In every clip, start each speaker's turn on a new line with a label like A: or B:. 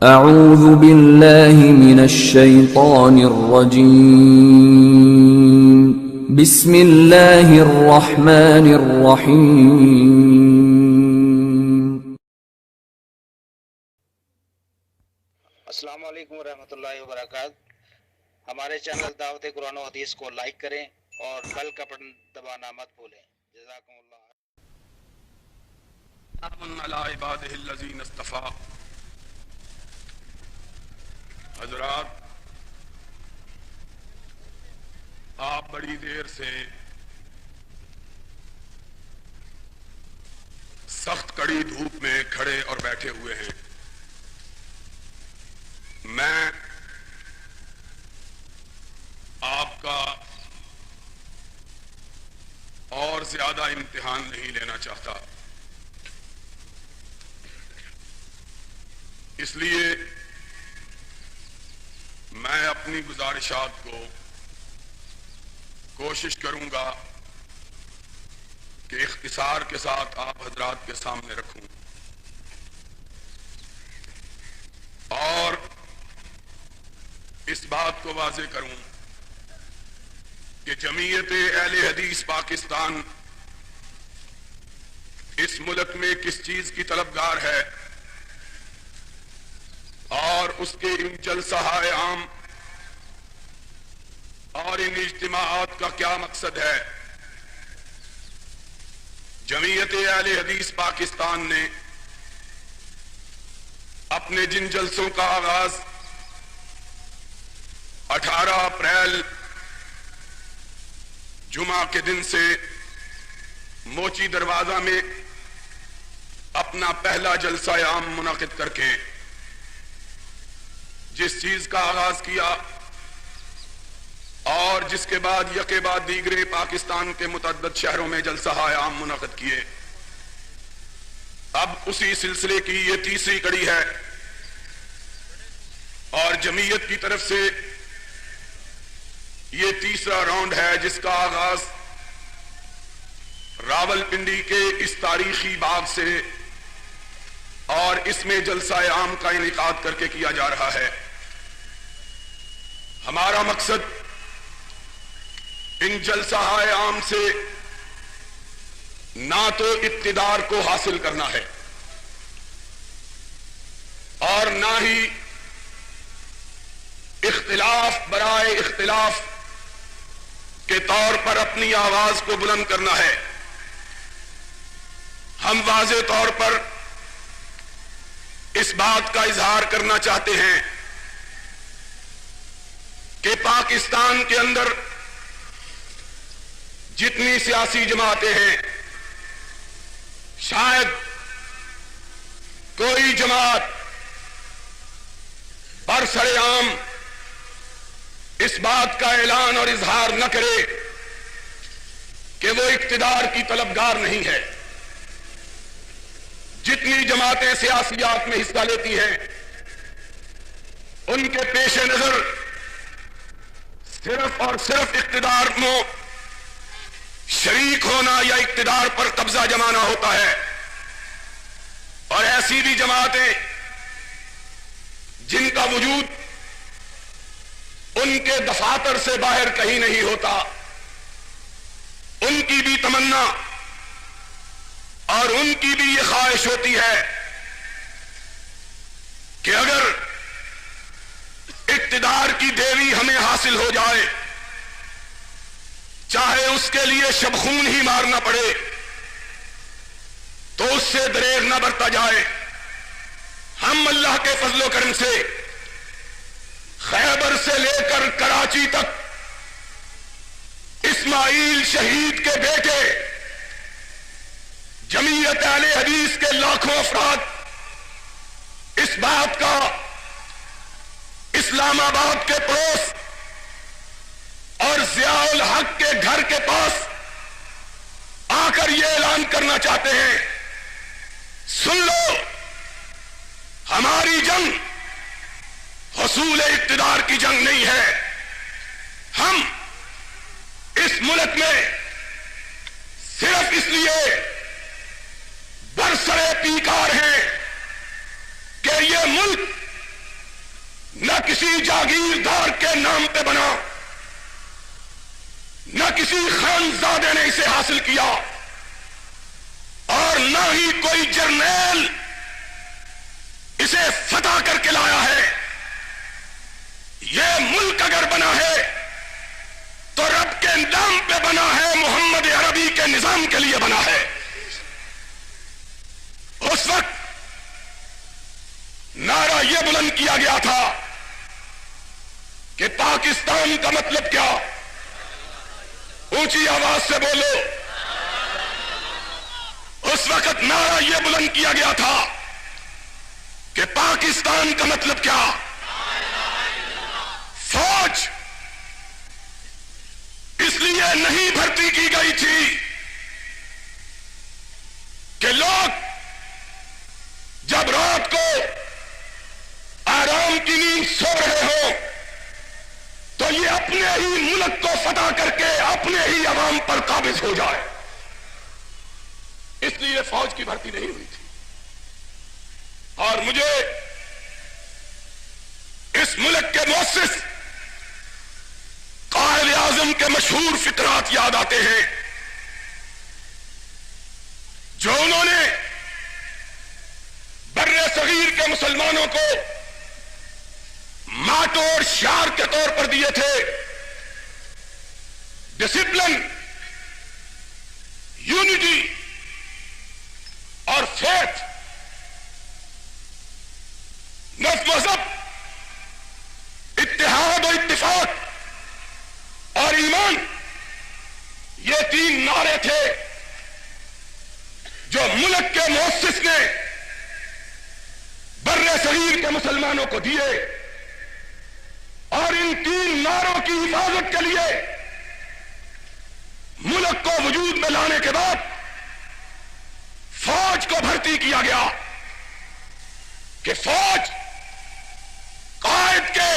A: अऊज़ु बिल्लाहि मिनश्शैतानिर्रजीम। बिस्मिल्लाहिर्रहमानिर्रहीम।
B: अस्सलाम वालेकुम रहमतुल्लाहि व बरकातहू। हमारे चैनल दावत कुरान और हदीस को लाइक करें और बेल का बटन दबाना मत भूलें। जज़ाकुमुल्लाह।
C: हजरात, आप बड़ी देर से सख्त कड़ी धूप में खड़े और बैठे हुए हैं। मैं आपका और ज्यादा इम्तिहान नहीं लेना चाहता, इसलिए मैं अपनी गुजारिशात को कोशिश करूंगा कि इख्तिसार के साथ आप हजरात के सामने रखूं और इस बात को वाज़ेह करूं कि जमीयत अहले हदीस पाकिस्तान इस मुल्क में किस चीज की तलबगार है और उसके इन जलसाए आम और इन इज्तिमाआत का क्या मकसद है। जमीयत अहले हदीस पाकिस्तान ने अपने जिन जलसों का आगाज 18 अप्रैल जुमा के दिन से मोची दरवाजा में अपना पहला जलसा आम मुनाकिद करके जिस चीज का आगाज किया और जिसके बाद यके बाद दीगरे पाकिस्तान के मुतअद्दिद शहरों में जलसा आम मुनाकिद किए, अब उसी सिलसिले की ये तीसरी कड़ी है और जमीयत की तरफ से ये तीसरा राउंड है जिसका आगाज रावलपिंडी के इस तारीखी बाग से और इसमें जलसा आम का इनेकाद करके किया जा रहा है। हमारा मकसद इन जलसा आम से ना तो इक्तिदार को हासिल करना है और ना ही इख्तिलाफ बराए इख्तिलाफ के तौर पर अपनी आवाज को बुलंद करना है। हम वाज़े तौर पर इस बात का इजहार करना चाहते हैं कि पाकिस्तान के अंदर जितनी सियासी जमातें हैं, शायद कोई जमात बरसरेआम इस बात का ऐलान और इजहार न करे कि वो इक्तिदार की तलबगार नहीं है। जितनी जमातें सियासियात में हिस्सा लेती हैं, उनके पेश नजर सिर्फ और सिर्फ इक्तिदार में शरीक होना या इक्तिदार पर कब्जा जमाना होता है। और ऐसी भी जमातें जिनका वजूद उनके दफातर से बाहर कहीं नहीं होता, उनकी भी तमन्ना और उनकी भी ये ख्वाहिश होती है कि अगर इक्तिदार की देवी हमें हासिल हो जाए, चाहे उसके लिए शबखून ही मारना पड़े, तो उससे दरेर न बरता जाए। हम अल्लाह के फजलो करम से खैबर से लेकर कराची तक इस्माइल शहीद के बेटे जमीयत अहले हदीस के लाखों अफराद इस बात का इस्लामाबाद के पड़ोस और जियाउल हक के घर के पास आकर यह ऐलान करना चाहते हैं, सुन लो, हमारी जंग हसूल इक्तिदार की जंग नहीं है। हम इस मुल्क में सिर्फ इसलिए बरसरे पीकार हैं कि ये मुल्क न किसी जागीरदार के नाम पे बना, न किसी खानजादे ने इसे हासिल किया, और न ही कोई जर्नैल इसे फतह करके लाया है। यह मुल्क अगर बना है तो रब के नाम पे बना है, मोहम्मद अरबी के निजाम के लिए बना है। उस वक्त नारा यह बुलंद किया गया था कि पाकिस्तान का मतलब क्या? ऊंची आवाज से बोलो। उस वक्त नारा यह बुलंद किया गया था कि पाकिस्तान का मतलब क्या? फौज इसलिए नहीं भर्ती की गई थी कि लोग जब रात को आराम की नींद सो रहे हो तो ये अपने ही मुल्क को फतह करके अपने ही अवाम पर काबिज हो जाए, इसलिए फौज की भर्ती नहीं हुई थी। और मुझे इस मुल्क के मुअस्सिस कायद आजम के मशहूर फिकरात याद आते हैं, जो उन्होंने बर्रे सगीर के मुसलमानों को माटो और शार के तौर पर दिए थे। डिसिप्लिन, यूनिटी और फेथ, मजहब, इत्तेहाद और इत्तिफाक और ईमान, ये तीन नारे थे जो मुल्क के मुअस्सिस ने बर्रे सगीर के मुसलमानों को दिए। और इन तीन नारों की हिफाजत के लिए मुल्क को वजूद में लाने के बाद फौज को भर्ती किया गया कि फौज कायद के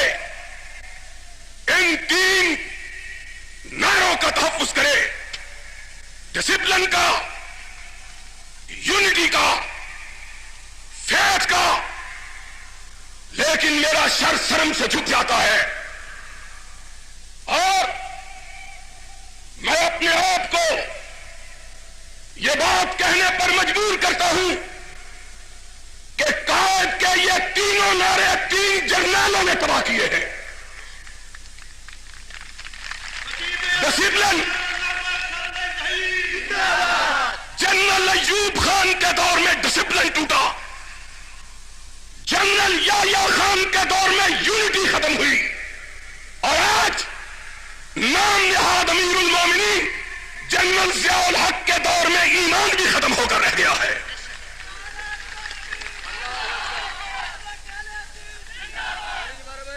C: इन तीन नारों का तहफ्फुज करे, डिसिप्लिन का, यूनिटी का, फेथ का। लेकिन मेरा सर शर्म से झुक जाता है और मैं अपने आप को यह बात कहने पर मजबूर करता हूं कि कायद के ये तीनों नारे तीन जर्नैलों ने तबाह किए हैं। डिसिप्लिन, जनरल अय्यूब खान के दौर में डिसिप्लिन टूटा, जनरल याह्या खान के दौर में यूनिटी खत्म हुई, और आज नाम निहाद अमीरुल मोमिनीन जनरल ज़ियाउल हक के दौर में ईमान भी खत्म होकर रह गया है।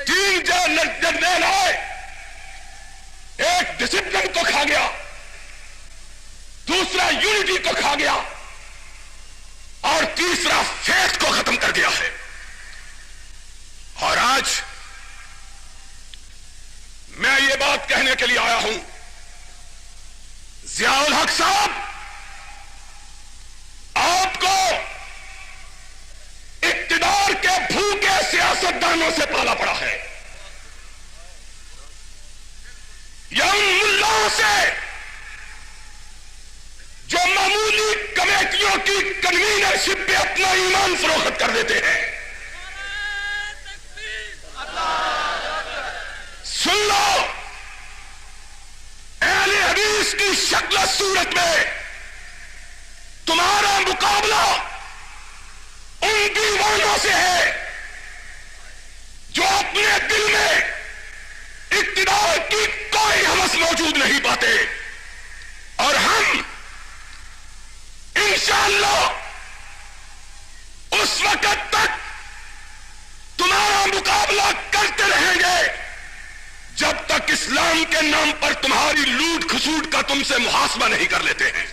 C: तीन जनरल आए, एक डिसिप्लिन को खा गया, दूसरा यूनिटी को खा गया और तीसरा फेथ को खत्म कर दिया है। और आज मैं ये बात कहने के लिए आया हूं, ज़ियाउल हक साहब, आपको इक्तिदार के भूखे सियासतदानों से पाला पड़ा है, या उन मुल्लाओं से जो मामूली कमेटियों की कन्वीनरशिप पे अपना ईमान फरोख्त कर देते हैं। सुन लो, अहले हदीस की शक्ल सूरत में तुम्हारा मुकाबला उन दीवानों से है जो अपने दिल में इक्तिदार की कोई हवस मौजूद नहीं पाते, और हम इंशाअल्लाह उस वक्त तक तुम्हारा मुकाबला करते रहेंगे जब तक इस्लाम के नाम पर तुम्हारी लूट खसूट का तुमसे मुहासबा नहीं कर लेते हैं।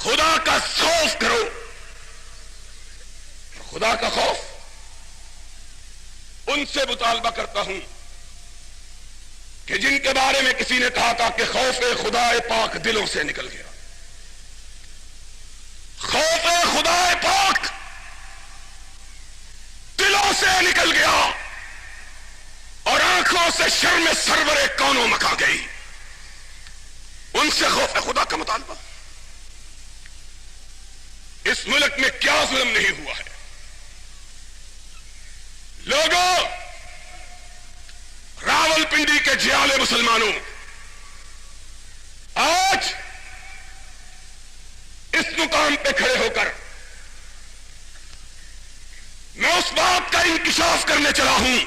C: खुदा का खौफ करो, खुदा का खौफ उनसे मुतालबा करता हूं कि जिनके बारे में किसी ने कहा था कि खौफ खुदाए पाक दिलों से निकल गया। खौफ खुदाए पाक दिलों से निकल गया और आंखों से शर्म सरवरे कौनों मका गई। उनसे खौफ खुदा का मुतालबा। इस मुल्क में क्या जुल्म नहीं हुआ है। लोगों, रावलपिंडी के जियाले मुसलमानों, आज इस मुकाम पे खड़े होकर मैं उस बात का इंकिशाफ करने चला हूं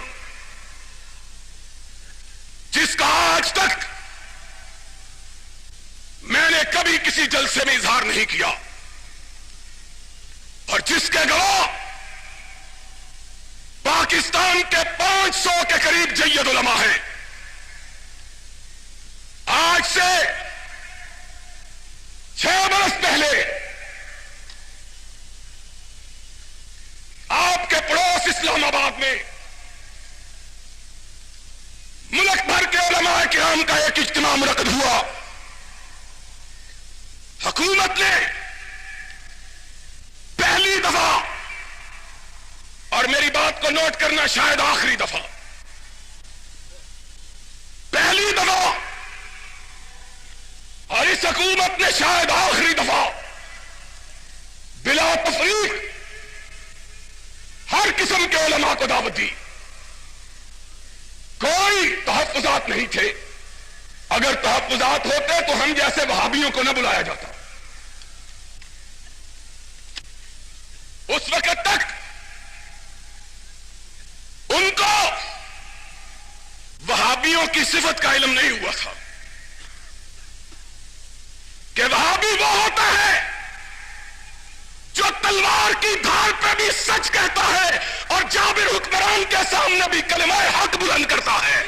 C: जिसका आज तक मैंने कभी किसी जलसे में इजहार नहीं किया और जिसके गवाह पाकिस्तान के 500 के करीब जय्यद उलमा हैं। आज से 6 बरस पहले आपके पड़ोस इस्लामाबाद में मुल्क भर के उलमा किराम का एक इज्तिमा मुनक्किद हुआ। हुकूमत ने पहली दफा, और मेरी बात को नोट करना, शायद आखिरी दफा, पहली दफा और इस हुकूमत ने शायद आखिरी दफा बिला तफरीक हर किस्म के उलमा को दावत दी। कोई तहफ्फुजात नहीं थे। अगर तहफ्फुजात होते तो हम जैसे वहाबियों को न बुलाया जाता। उस वक्त तक उनको वहाबियों की सिफत का इल्म नहीं हुआ था कि वहाबी वो होता है जो तलवार की धार पे भी सच कहता है और जाबिर हुक्मरान के सामने भी कलमा हक बुलंद करता है।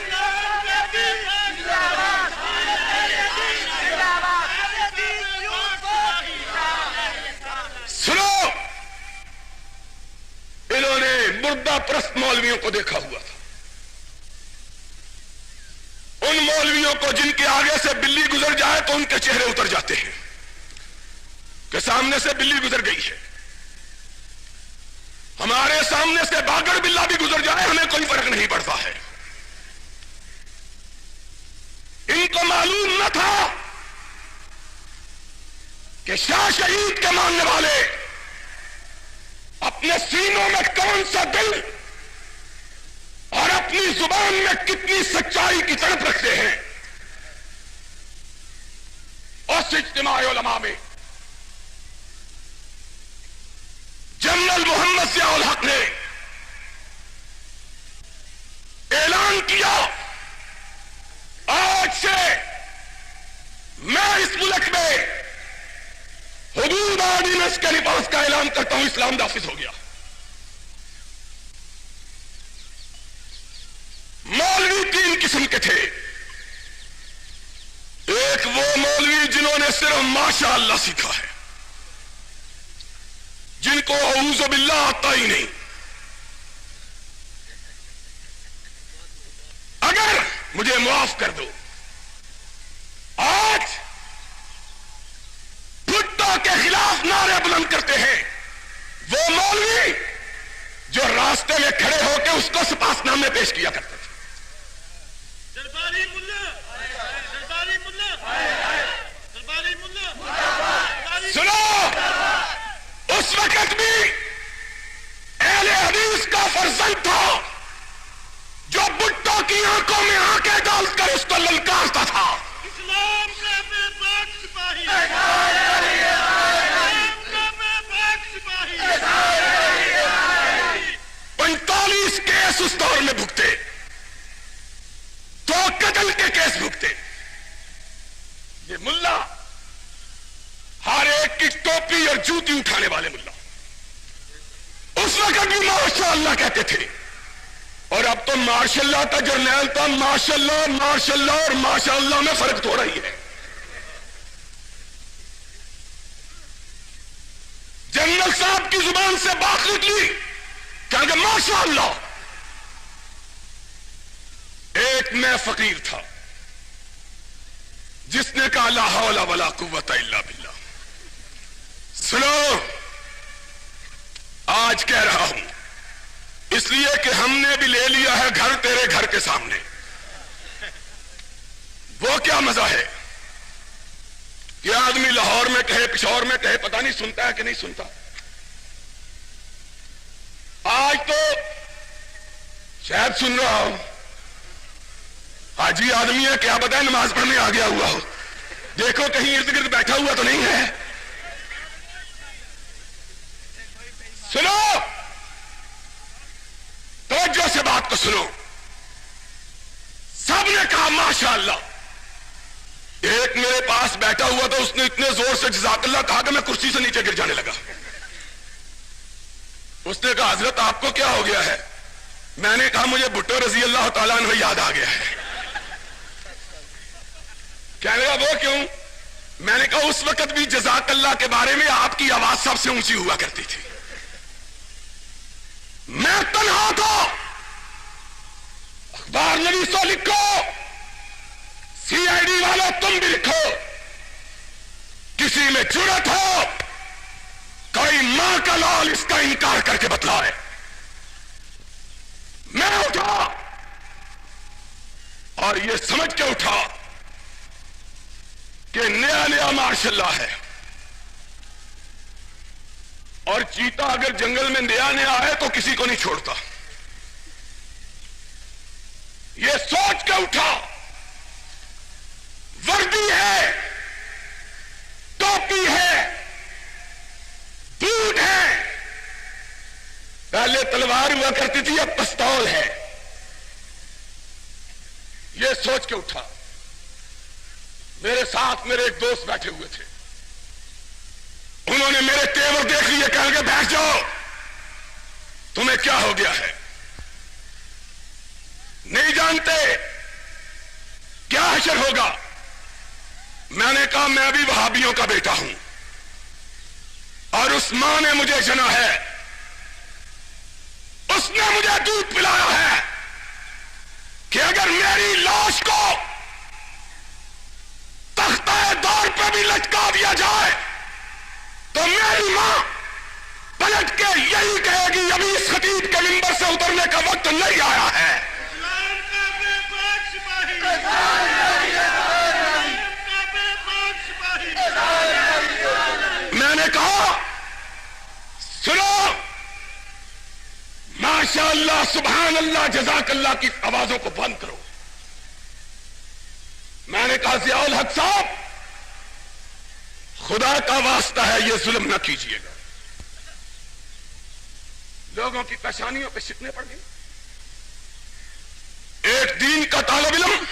C: सुनो, इन्होंने मुर्दा प्रस्त मौलवियों को देखा हुआ था। उन मौलवियों को जिनके आगे से बिल्ली गुजर जाए तो उनके चेहरे उतर जाते हैं कि सामने से बिल्ली गुजर गई है। हमारे सामने से बागड़ बिल्ला भी गुजर जाए हमें कोई फर्क नहीं पड़ता है। इनको मालूम न था कि शाह शहीद के मानने वाले अपने सीनों में कौन सा दिल और अपनी जुबान में कितनी सच्चाई की तड़प रखते हैं। उस इज्तिमाए उलमा में जनरल मोहम्मद ज़ियाउल हक ने ऐलान किया, आज से मैं इस मुल्क में हुदूद ऑर्डिनेंस के लिबास का ऐलान करता हूं। इस्लाम नाफिज हो गया। मौलवी 3 किस्म के थे। एक वो मौलवी जिन्होंने सिर्फ माशा अल्लाह सीखा है, जिनको औज़ु बिल्लाह आता ही नहीं। अगर मुझे माफ कर दो, आज भुट्टो के खिलाफ नारे बुलंद करते हैं वो मौलवी जो रास्ते में खड़े होकर उसको सपासनामे पेश किया करते थे। सुनो, उस वक्त भी अहले हदीस का फर्जंद था जो भुट्टो की आंखों में आंखें डालकर उसको ललकारता था।
D: इस्लाम का बेबाक सिपाही,
C: 45 केस उस दौर में भुगते, 2 कत्ल के केस भुगते। ये मुल्ला हर एक की टोपी और जूती उठाने वाले मुल्ला उस वक्त भी माशाअल्लाह कहते थे, और अब तो माशाअल्लाह का जर्नैल था। माशाअल्लाह, माशाअल्लाह और माशाअल्लाह में फर्क थोड़ा ही है। जनरल साहब की जुबान से बात निकली, कहेंगे माशाअल्लाह। एक मैं फकीर था, जिसने कहा ला हौला वला कुव्वता इल्ला बिल्लाह। सुनो, आज कह रहा हूं इसलिए कि हमने भी ले लिया है घर तेरे घर के सामने। वो क्या मजा है कि आदमी लाहौर में कहे, पिशौर में कहे, पता नहीं सुनता है कि नहीं सुनता। आज तो शायद सुन रहा हो, हाजी आदमी है, क्या बताए नमाज पढ़ने आ गया हुआ हो, देखो कहीं इर्द गिर्द बैठा हुआ तो नहीं है। सुनो, तवज्जो से बात को सुनो। सबने कहा माशाअल्लाह। एक मेरे पास बैठा हुआ था, उसने इतने जोर से जज़ाकल्लाह कहा कि मैं कुर्सी से नीचे गिर जाने लगा। उसने कहा हजरत आपको क्या हो गया है? मैंने कहा मुझे भुट्टो रजी अल्लाह तआला अन्हु याद आ गया है। कहने लगा वो क्यों? मैंने कहा उस वक्त भी जज़ाकल्लाह के बारे में आपकी आवाज सबसे ऊंची हुआ करती थी। मैं तन्हा था, अखबार नवीसों लिखो, सीआईडी वालों तुम भी लिखो, किसी में जुर्रत हो कोई मां का लाल इसका इनकार करके बतलाए। मैं उठा और ये समझ के उठा कि नया नया मार्शल्लाह है, और चीता अगर जंगल में नया नया है तो किसी को नहीं छोड़ता। ये सोच के उठा, वर्दी है, टोपी है, बूट है, पहले तलवार हुआ करती थी, अब पिस्तौल है। ये सोच के उठा। मेरे साथ मेरे एक दोस्त बैठे हुए थे, उन्होंने मेरे तेवर देख लिए, कहेंगे बैठ जाओ, तुम्हें क्या हो गया है? नहीं जानते क्या हशर होगा? मैंने कहा मैं भी वहाबियों का बेटा हूं, और उस मां ने मुझे जना है, उसने मुझे दूध पिलाया है कि अगर मेरी लाश को तख्ता दौर पर भी लटका दिया जाए तो मेरी मां पलट के यही कहेगी अभी इस खतीब के मिंबर से उतरने का वक्त नहीं आया है।
D: इस्लाम का बेबाक सिपाही, इस्लाम का बेबाक सिपाही।
C: मैंने कहा सुनो, माशाअल्लाह सुभान अल्लाह जज़ाकल्लाह की आवाजों को बंद करो। मैंने कहा ज़ियाउल हक साहब, खुदा का वास्ता है ये जुल्म न कीजिएगा। लोगों की परेशानियों पे शिकने पड़ गई। एक दीन का तालिब इल्म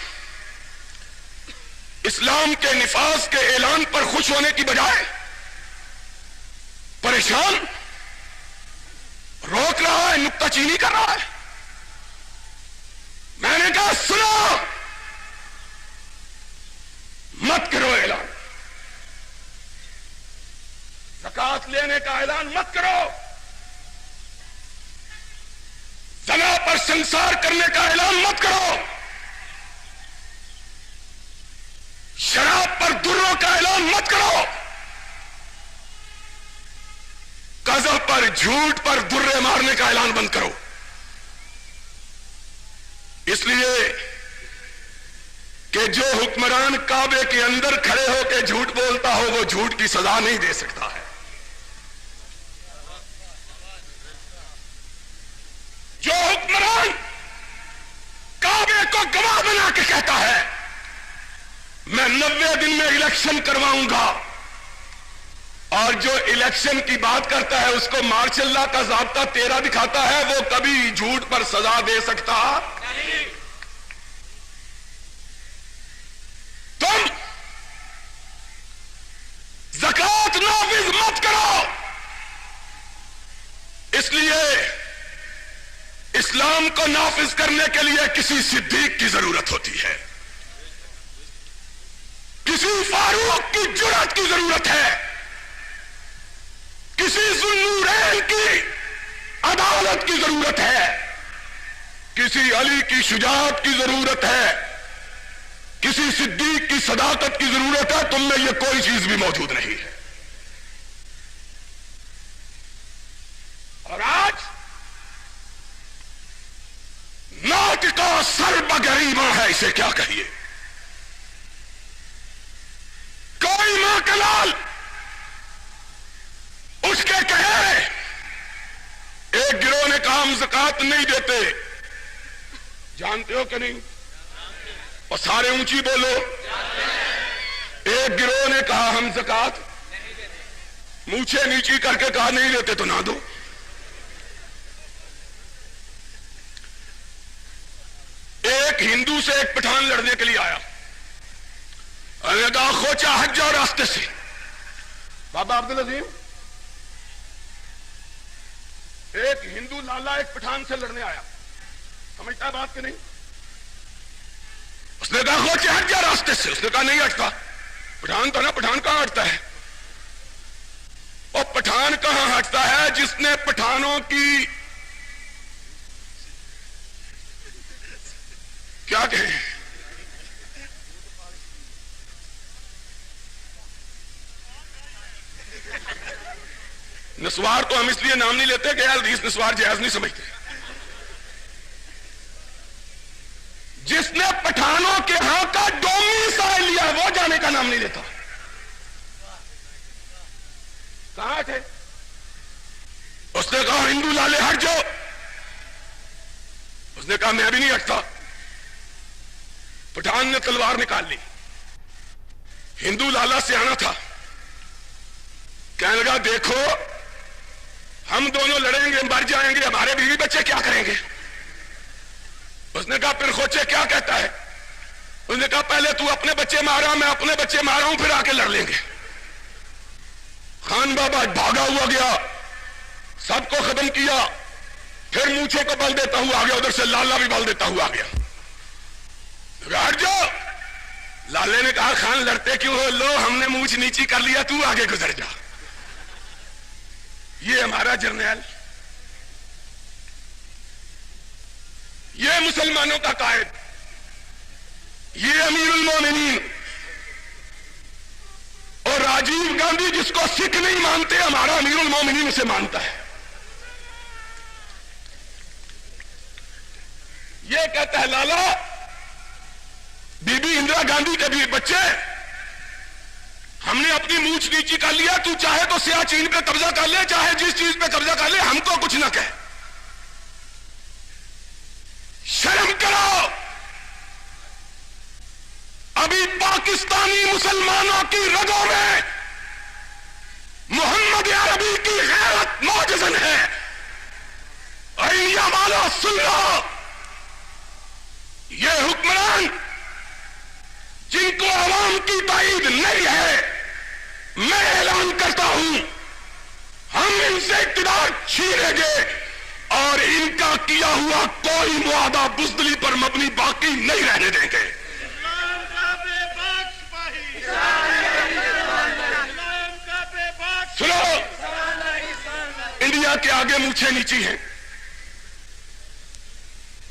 C: इस्लाम के निफाज के ऐलान पर खुश होने की बजाय परेशान, रोक रहा है, नुक्ताचीनी कर रहा है। मैंने कहा सुनो, मत करो ऐलान, ज़कात लेने का ऐलान मत करो, जना पर संसार करने का ऐलान मत करो, शराब पर दुर्रों का ऐलान मत करो, कज़ब पर झूठ पर दुर्रे मारने का ऐलान बंद करो। इसलिए कि जो हुक्मरान काबे के अंदर खड़े होकर झूठ बोलता हो वो झूठ की सजा नहीं दे सकता है। जो हुक्मरान काबे को गवाह बना के कहता है मैं 90 दिन में इलेक्शन करवाऊंगा, और जो इलेक्शन की बात करता है उसको मार्शल लॉ का ज़ाब्ता 13 दिखाता है, वो कभी झूठ पर सजा दे सकता नहीं। तुम ज़कात नाफिज मत करो। इसलिए इस्लाम को नाफिज करने के लिए किसी सिद्दीक की जरूरत होती है, किसी फारूक की जुर्रत की जरूरत है, किसी ज़ुन्नूरैन की अदालत की जरूरत है, किसी अली की शुजाअत की जरूरत है, किसी सिद्दीक की सदाकत की जरूरत है, तुम में यह कोई चीज भी मौजूद नहीं है। और आज नाटिका सर्वगरीमा है, इसे क्या कहिए। कोई मां का लाल उसके कहे, एक गिरोह ने कहा हम ज़कात नहीं देते, जानते हो कि नहीं? और सारे ऊंची बोलो। एक गिरोह ने कहा हम ज़कात, मूछे नीची करके कहा नहीं देते तो ना दो। एक हिंदू से एक पठान लड़ने के लिए आया, अरे कहा खोचा हज जाओ रास्ते से। बाबा अब्दुल अजीम, एक हिंदू लाला एक पठान से लड़ने आया, समझता है बात कि नहीं? उसने कहा खोचे हट जा रास्ते से। उसने कहा नहीं हटता। पठान तो ना, पठान कहां हटता है? और पठान कहां हटता है? जिसने पठानों की क्या कहें, नस्वार तो हम इसलिए नाम नहीं लेते कि यार हदीस नस्वार जायज नहीं समझते। जिसने पठानों के यहां का डोमिसाइल लिया वो जाने का नाम नहीं लेता। कहां थे? उसने कहा हिंदू लाले हट जाओ। उसने कहा मैं भी नहीं हटता। पठान ने तलवार निकाल ली। हिंदू लाला सियाना था, कहने लगा देखो हम दोनों लड़ेंगे, मर जाएंगे, हमारे बीवी बच्चे क्या करेंगे? उसने कहा फिर खोचे क्या कहता है? उसने कहा पहले तू अपने बच्चे मारा, मैं अपने बच्चे मारा हूं, फिर आके लड़ लेंगे। खान बाबा भागा हुआ गया, सबको खत्म किया, फिर मूछों को बल देता हुआ आ गया, उधर से लाला भी बल देता हुआ आ गया। हट जाओ। लाले ने कहा खान लड़ते क्यों हो? लो हमने मूछ नीची कर लिया, तू आगे गुजर जा। ये हमारा जर्नैल, ये मुसलमानों का कायद, ये अमीरुल मोमिनीन। और राजीव गांधी जिसको सिख नहीं मानते, हमारा अमीरुल मोमिनीन उसे मानता है। ये कहता है लाला बीबी इंदिरा गांधी के भी बच्चे, हमने अपनी मूछ नीची कर लिया, तू चाहे तो सियाचिन पे कब्जा कर ले, चाहे जिस चीज पे कब्जा कर ले, हमको कुछ न कहे। शर्म करो। अभी पाकिस्तानी मुसलमानों की रगों में मोहम्मद अरबी की गैरत मौजूद है। और इंडिया वालों सुन लो, ये हुक्मरान जिनको आवाम की ताईद नहीं है, मैं ऐलान करता हूं हम इनसे इक़्तिदार छीनेंगे और इनका किया हुआ कोई मुआदा बुज़दिली पर मबनी बाकी नहीं रहने देंगे।
D: इस्लाम का बेबाक सिपाही, इस्लाम का बेबाक।
C: सुनो, इंडिया के आगे मूछें नीची हैं।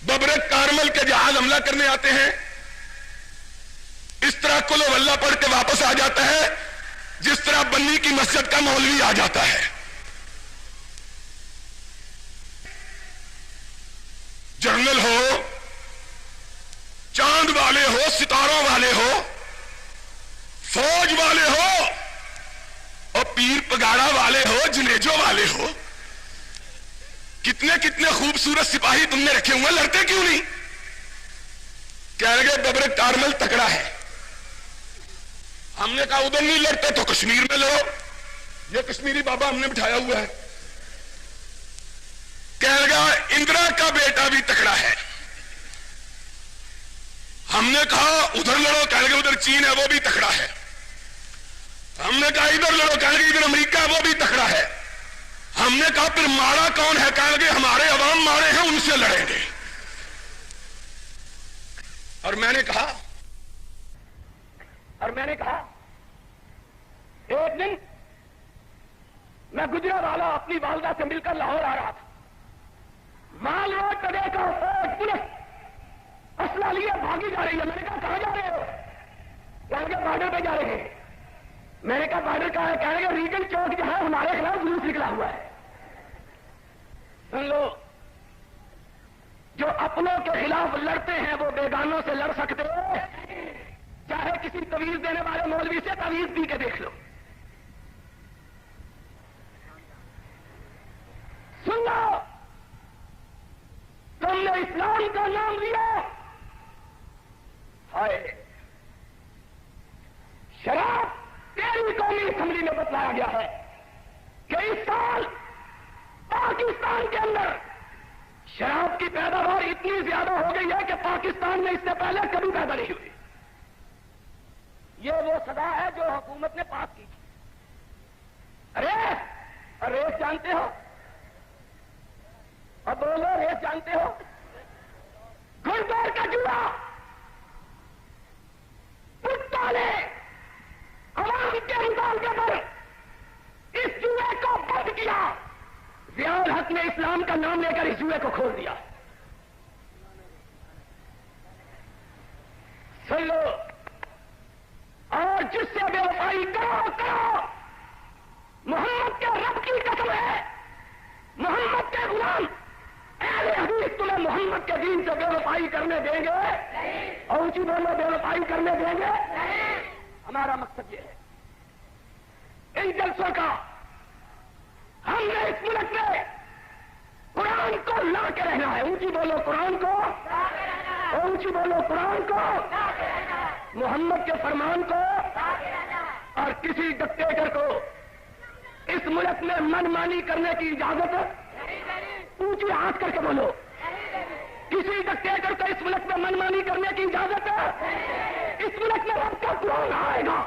C: बबरक कारमल के जहाज हमला करने आते हैं, इस तरह कुल वल्ला पढ़ के वापस आ जाता है जिस तरह बन्नी की मस्जिद का मौलवी आ जाता है। जर्नल हो, चांद वाले हो, सितारों वाले हो, फौज वाले हो और पीर पगाड़ा वाले हो, जनेजो वाले हो, कितने कितने खूबसूरत सिपाही तुमने रखे हुए, लड़ते क्यों नहीं? कह रहे बबरक कारमल तकड़ा है। हमने कहा उधर नहीं लड़ते तो कश्मीर में लो, ये कश्मीरी बाबा हमने बिठाया हुआ है। कह लगा इंदिरा का बेटा भी तकड़ा है। हमने कहा उधर लड़ो, कह लगे उधर चीन है वो भी तकड़ा है। हमने कहा इधर लड़ो, कह लगे इधर अमेरिका है वो भी तकड़ा है। हमने कहा फिर माड़ा कौन है? कह लगे हमारे अवाम माड़े हैं, उनसे लड़ेंगे। और मैंने कहा एक दिन मैं गुजरावाला अपनी वालदा से मिलकर लाहौर आ रहा था। माल रोड पर देखा फौज पुलिस असला लिए भागी जा रही है। मैंने कहा कहां जा रहे हो?
E: कहेंगे बॉर्डर पे जा रहे हैं। मैंने कहा बॉर्डर का है? कहेंगे रीगन चौक जो है हमारे खिलाफ जुलूस निकला हुआ है। सुन लो, जो अपनों के खिलाफ लड़ते हैं वो बेगानों से लड़ सकते हैं। चाहे किसी तवीज देने वाले मौलवी से तवीज दी के देख लो। सुन लो, तुमने इस्लाम का नाम लिया, हाय शराब तेरी कौमी असेंबली में बतलाया गया है कि इस साल पाकिस्तान के अंदर शराब की पैदावार इतनी ज्यादा हो गई है कि पाकिस्तान में इससे पहले कभी पैदा नहीं हुई। ये वो सदा है जो हुकूमत ने पास की थी। अरे रेस जानते हो? अब बोलो, रेस जानते हो? घुड़दौड़ का जुआ कुत्ता ने अवाम के मुतालबे पर इस जुए को बंद किया। ज़ियाउल हक ने इस्लाम का नाम लेकर इस जुए को खोल दिया। सुन लो, और जिससे बेवफाई करो, मोहम्मद के रब की कसम है, मोहम्मद के गुलाम अहले हदीस तुम्हें मोहम्मद के दीन से बेवफाई करने देंगे? और ऊंची बोलो, बेवफाई करने देंगे? हमारा मकसद ये है इन जलसों का, हमने इस मुल्क में कुरान को ला के रहना है। ऊंची बोलो कुरान को, और ऊंची बोलो कुरान को, मोहम्मद के फरमान को। और किसी डिक्टेटर को इस मुल्क में मनमानी करने की इजाजत, ऊंची हाथ करके बोलो, किसी डिक्टेटर को इस मुल्क में मनमानी करने की इजाजत है? इस मुल्क में रब का कुरान आएगा।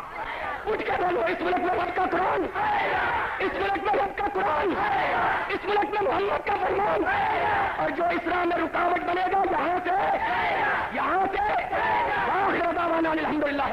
E: उठ के बोलो, इस मुल्क में रब का कुरान, इस मुल्क में रब का कुरान, इस मुल्क में मोहम्मद का फरमान। और जो इस्लाम में रुकावट बनेगा, यहां से आखिर दावाना अल्हम्दुलिल्लाह।